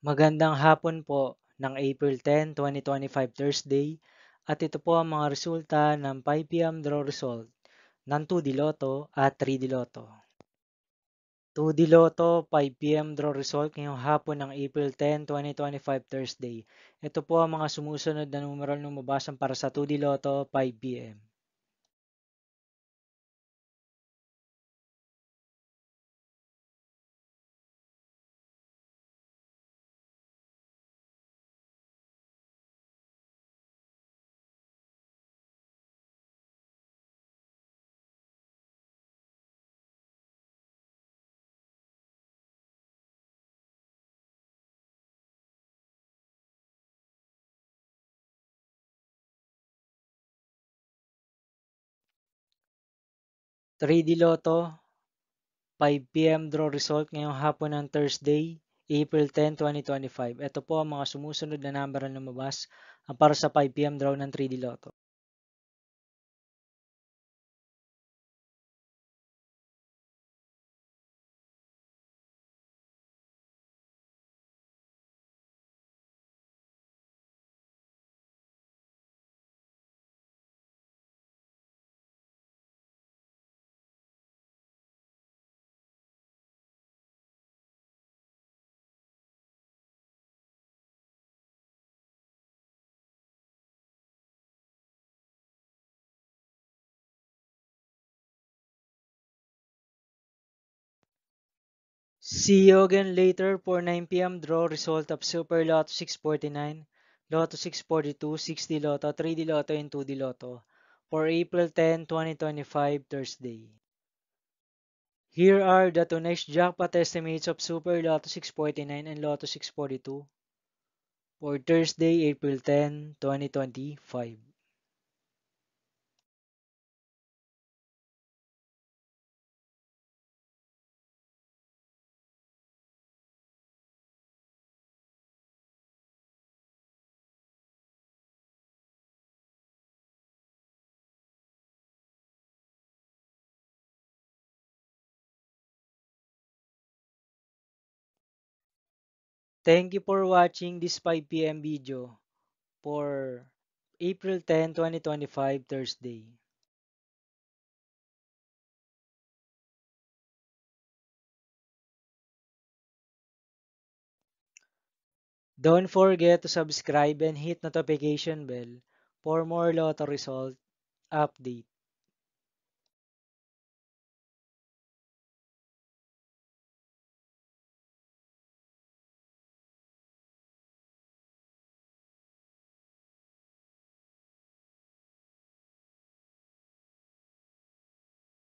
Magandang hapon po ng April 10, 2025 Thursday at ito po ang mga resulta ng 5 p.m. draw result ng 2D Lotto at 3D Lotto. 2D Lotto 5 p.m. draw result ngayong hapon ng April 10, 2025 Thursday. Ito po ang mga sumusunod na numeral ng mabasan para sa 2D Lotto 5 p.m. 3D Lotto 5 p.m. draw result ngayong hapon ng Thursday, April 10, 2025. Ito po ang mga sumusunod na number na lumabas para sa 5 p.m. draw ng 3D Lotto. 'See you again later for 9 p.m. draw result of Super Lotto 649, Lotto 642, 6D Lotto, 3D Lotto, and 2D Lotto for April 10, 2025 Thursday. Here are the tonight's jackpot estimates of Super Lotto 649 and Lotto 642 for Thursday, April 10, 2025. Thank you for watching this 5 p.m. video for April 10, 2025 Thursday. Don't forget to subscribe and hit notification bell for more lotto result update.